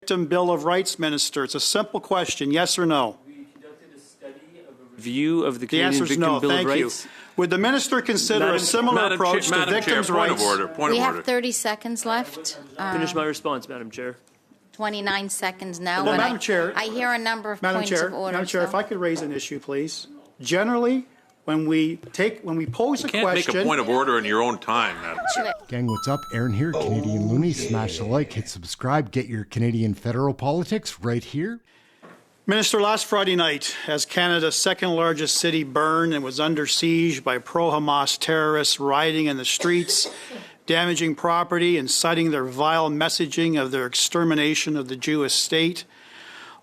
Victim Bill of Rights Minister. It's a simple question, yes or no? We conducted a study of a review of the The Canadian answer is Victim no. Bill of Thank you. Rights. Would the minister consider a similar approach to victims' rights? We have 30 seconds left. Finish my response, Madam Chair. 29 seconds now. Well, and Madam Chair, I hear a number of points of order. Madam Chair, if I could raise an issue, please. Generally, when we pose a question, You can't make a point of order in your own time, Madam Chair. Gang, what's up? Aaron here, Canadian Looney. Smash the like, hit subscribe, get your Canadian federal politics right here. Minister, last Friday night, as Canada's second largest city burned and was under siege by pro-Hamas terrorists rioting in the streets, damaging property, inciting their vile messaging of their extermination of the Jewish state,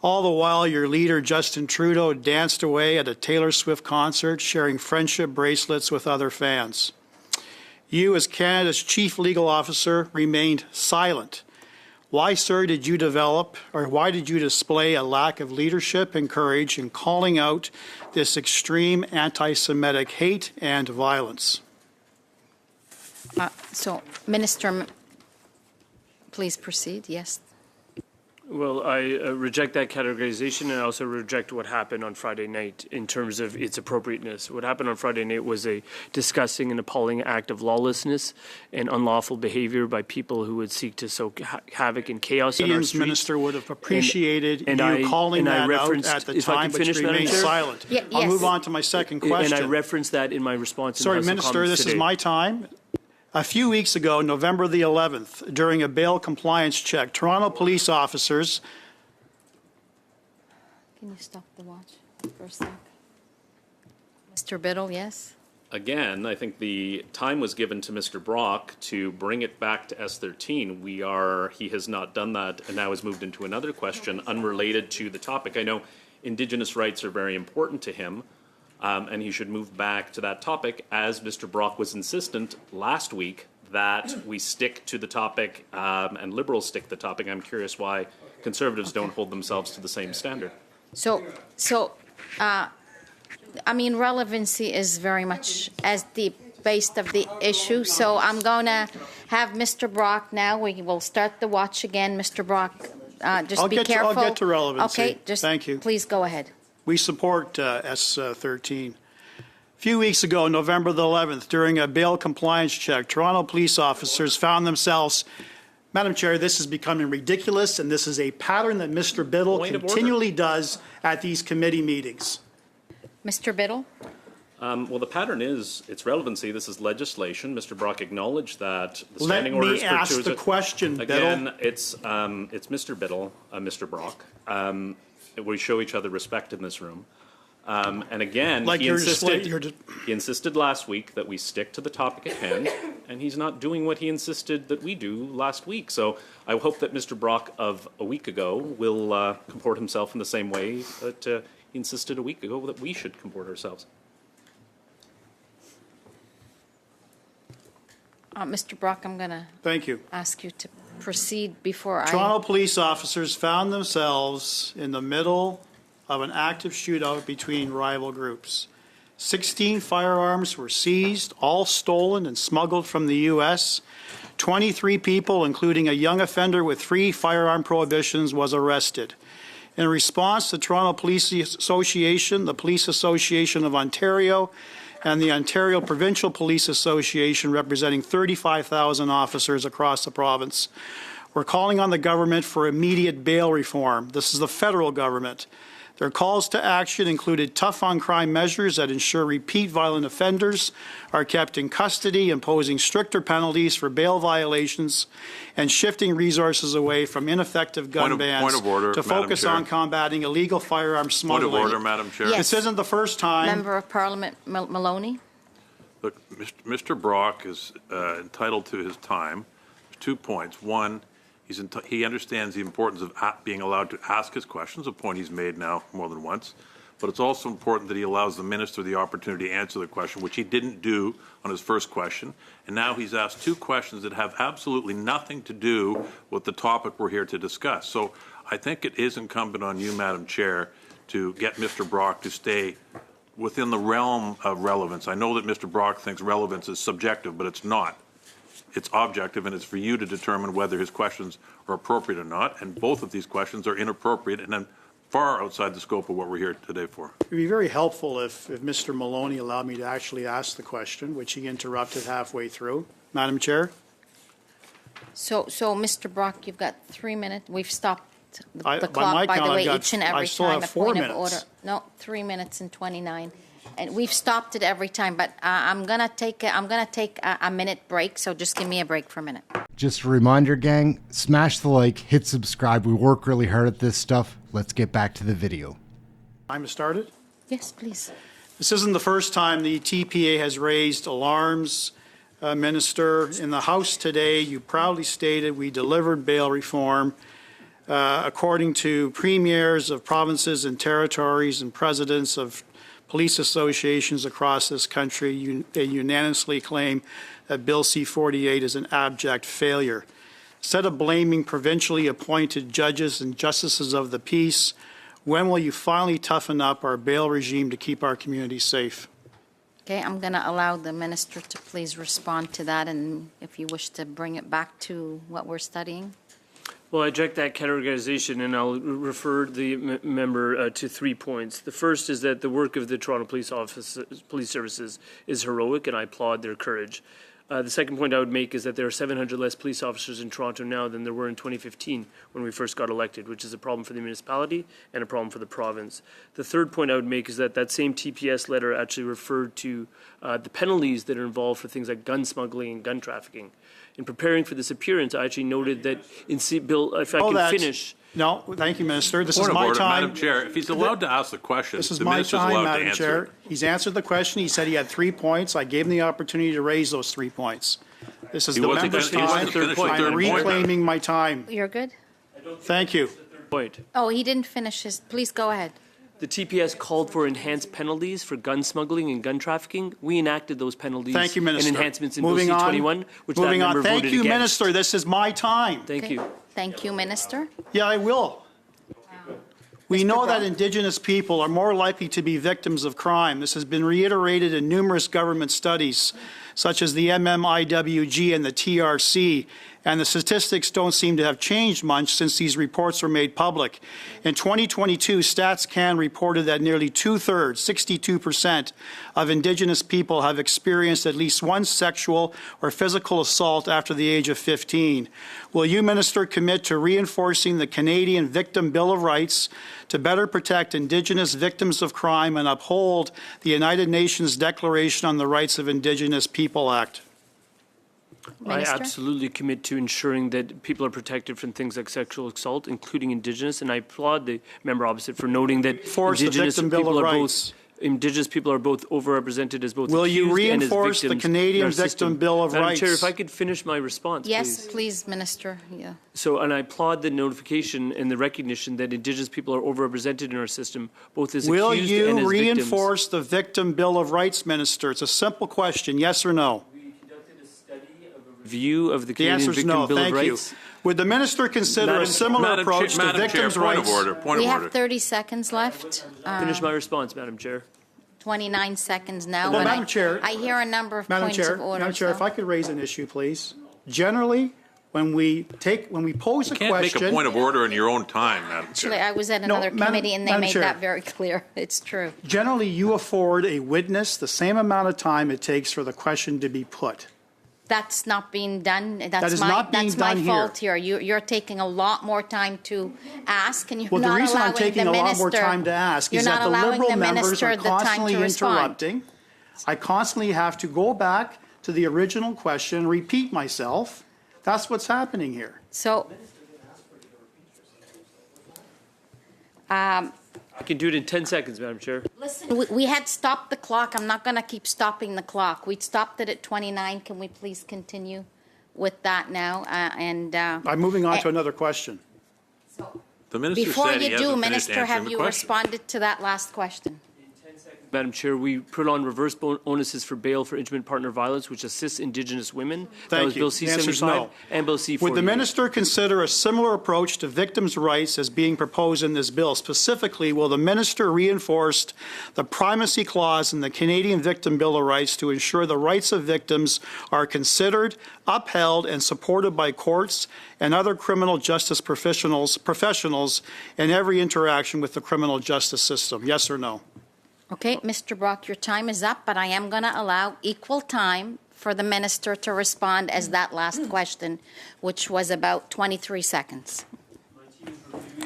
all the while your leader, Justin Trudeau, danced away at a Taylor Swift concert, sharing friendship bracelets with other fans. You, as Canada's chief legal officer, remained silent. Why, sir, did you why did you display a lack of leadership and courage in calling out this extreme anti-Semitic hate and violence? So, Minister, please proceed. Yes. Well, I reject that categorization, and I also reject what happened on Friday night in terms of its appropriateness. What happened on Friday night was a disgusting and appalling act of lawlessness and unlawful behavior by people who would seek to sow havoc and chaos in our streets. Minister would have appreciated you calling that out at the time, but you remained silent. I'll move on to my second question. And I referenced that in my response. Sorry, Minister, this is my time. A few weeks ago, November the 11th, during a bail compliance check, Toronto police officers... Can you stop the watch for a sec? Mr. Biddle, yes? Again, I think the time was given to Mr. Brock to bring it back to S13. He has not done that and now has moved into another question unrelated to the topic. I know Indigenous rights are very important to him. And he should move back to that topic, as Mr. Brock was insistent last week that we stick to the topic and Liberals stick to the topic. I'm curious why Conservatives don't hold themselves to the same standard. I mean, relevancy is very much as the base of the issue. So I'm going to have Mr. Brock now. We will start the watch again. Mr. Brock, be careful. I'll get to relevancy. Okay, thank you. Please go ahead. We support S13. A few weeks ago, November the 11th, during a bail compliance check, Toronto police officers found themselves... Madam Chair, this is becoming ridiculous, and this is a pattern that Mr. Biddle continually does at these committee meetings. Mr. Biddle? Well, the pattern is its relevancy. This is legislation. Mr. Brock acknowledged that the standing orders... Let me ask the question, Biddle. Again, it's Mr. Biddle, Mr. Brock. We show each other respect in this room. And again, he insisted last week that we stick to the topic at hand, and he's not doing what he insisted that we do last week. So I hope that Mr. Brock of a week ago will comport himself in the same way that he insisted a week ago that we should comport ourselves. Mr. Brock, I'm going to ask you to proceed before Toronto police officers found themselves in the middle of an active shootout between rival groups. 16 firearms were seized, all stolen and smuggled from the U.S. 23 people, including a young offender with 3 firearm prohibitions, was arrested. In response, the Toronto Police Association, the Police Association of Ontario, and the Ontario Provincial Police Association, representing 35,000 officers across the province. We're calling on the government for immediate bail reform. This is the federal government. Their calls to action included tough-on-crime measures that ensure repeat violent offenders are kept in custody, imposing stricter penalties for bail violations, and shifting resources away from ineffective gun bans to focus on combating illegal firearm smuggling. Point of order, Madam Chair. Yes. This isn't the first time. Member of Parliament Maloney. Look, Mr. Brock is entitled to his time. There's 2 points. One, he understands the importance of being allowed to ask his questions, a point he's made now more than once. But it's also important that he allows the minister the opportunity to answer the question, which he didn't do on his first question. And now he's asked 2 questions that have absolutely nothing to do with the topic we're here to discuss. So I think it is incumbent on you, Madam Chair, to get Mr. Brock to stay within the realm of relevance. I know that Mr. Brock thinks relevance is subjective, but it's not. it's objective, and it's for you to determine whether his questions are appropriate or not. And both of these questions are inappropriate and then far outside the scope of what we're here today for. It would be very helpful if Mr. Maloney allowed me to actually ask the question, which he interrupted halfway through. Madam Chair? So, Mr. Brock, you've got 3 minutes. We've stopped the By my clock, by the count, way, I've got- each and every I still time. have A 4 point of minutes. order. No, 3 minutes and 29. And we've stopped it every time, but I'm gonna take a minute break, so just give me a break for a minute. Just a reminder, gang, smash the like, hit subscribe. We work really hard at this stuff. Let's get back to the video. Time to start it? Yes, please. This isn't the first time the TPA has raised alarms, Minister. In the House today, you proudly stated we delivered bail reform. According to premiers of provinces and territories and presidents of police associations across this country, they unanimously claim that Bill C-48 is an abject failure. Instead of blaming provincially appointed judges and justices of the peace, when will you finally toughen up our bail regime to keep our communities safe? Okay, I'm going to allow the minister to please respond to that, and if you wish to bring it back to what we're studying. Well, I object that categorization, and I'll refer the member to 3 points. The first is that the work of the Toronto Police Services is heroic, and I applaud their courage. The second point I would make is that there are 700 less police officers in Toronto now than there were in 2015 when we first got elected, which is a problem for the municipality and a problem for the province. The third point I would make is that that same TPS letter actually referred to the penalties that are involved for things like gun smuggling and gun trafficking. In preparing for this appearance, I actually noted that in Bill, if I can finish. No, thank you, Minister. This Point is of my order, time. Madam Chair, if he's allowed to ask the question, This is the my minister's time, allowed to Madam answer Chair. it. He's answered the question. He said he had 3 points. I gave him the opportunity to raise those 3 points. This is He the wasn't member's finished- he time. wasn't finished the I'm third point, reclaiming my time. You're good? Thank you. Point. Oh, he didn't finish his, please go ahead. The TPS called for enhanced penalties for gun smuggling and gun trafficking. We enacted those penalties Thank you, Minister. and enhancements in Moving Bill on. C-21, which Moving that on. member Thank voted you, against. Minister. This is my time. Thank Okay. you. Thank you, Minister. Yeah, I will. We know that Brown. Indigenous people are more likely to be victims of crime. This has been reiterated in numerous government studies, such as the MMIWG and the TRC, and the statistics don't seem to have changed much since these reports were made public. In 2022, StatsCan reported that nearly two-thirds, 62%, of Indigenous people have experienced at least one sexual or physical assault after the age of 15. Will you, Minister, commit to reinforcing the Canadian Victim Bill of Rights to better protect Indigenous victims of crime and uphold the United Nations Declaration on the Rights of Indigenous People Act? Minister? I absolutely commit to ensuring that people are protected from things like sexual assault, including Indigenous, and I applaud the member opposite for noting that Force the Indigenous Victim Bill people of are Rights. both Indigenous people are both overrepresented as both Will you accused and as reinforce the victims Canadian in our Victim system. Bill of Madam Rights? Chair, if I could finish my response, Yes, please. please, Minister. Yeah. So, and I applaud the notification and the recognition that Indigenous people are overrepresented in our system, both as Will accused and as you victims. reinforce the Victim Bill of Rights, Minister? It's a simple question, yes or no? View of the The Canadian answer is Victim no. Bill Thank of you. Rights. Would the Minister consider a similar approach to Madam Chair, victims' point rights? of order, point We of order. have 30 seconds left. Finish my response, Madam Chair. 29 seconds now. Well, and Madam Chair- I hear a number of Madam points Chair, of order. Madam Chair, if so- I could raise an issue, please. Generally, when we pose a You can't make question, a point of order in your own time, Madam Actually, Chair. I was at No, another Madam- committee and they Madam made Chair. that very clear. It's true. generally you afford a witness the same amount of time it takes for the question to be put. That's not being done. That's is my not being that's my done fault here. You're taking a lot more time to ask, and you're Well, the not reason I'm allowing taking the a lot minister. more time to ask you're is not that the allowing Liberal the members minister are the time constantly to respond. interrupting. I constantly have to go back to the original question, repeat myself. That's what's happening here. So, I can do it in 10 seconds, Madam Chair. listen, we had stopped the clock. I'm not going to keep stopping the clock. We stopped it at 29. Can we please continue with that now? I'm moving on to another question. The minister Before said he you do, hasn't finished Minister, answering have the you question. responded to that last question? Madam Chair, we put on reverse bonuses for bail for intimate partner violence, which assists Indigenous women. That was Thank you. Bill The answer is C-75 no. and Bill C-48. Would the minister consider a similar approach to victims' rights as being proposed in this bill? Specifically, will the minister reinforce the primacy clause in the Canadian Victim Bill of Rights to ensure the rights of victims are considered, upheld, and supported by courts and other criminal justice professionals in every interaction with the criminal justice system? Yes or no? Okay, Mr. Brock, your time is up, but I am going to allow equal time for the minister to respond as that last question, which was about 23 seconds.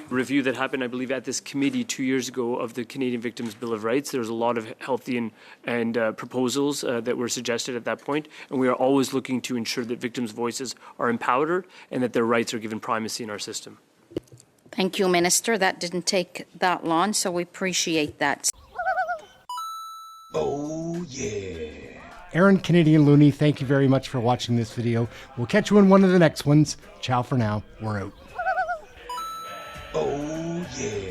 Review that happened, I believe, at this committee 2 years ago of the Canadian Victims Bill of Rights. There was a lot of healthy and proposals that were suggested at that point, and we are always looking to ensure that victims' voices are empowered and that their rights are given primacy in our system. Thank you, Minister. That didn't take that long, so we appreciate that. Oh, yeah. Aaron Canadian Looney, thank you very much for watching this video. We'll catch you in one of the next ones. Ciao for now. We're out. Oh, yeah.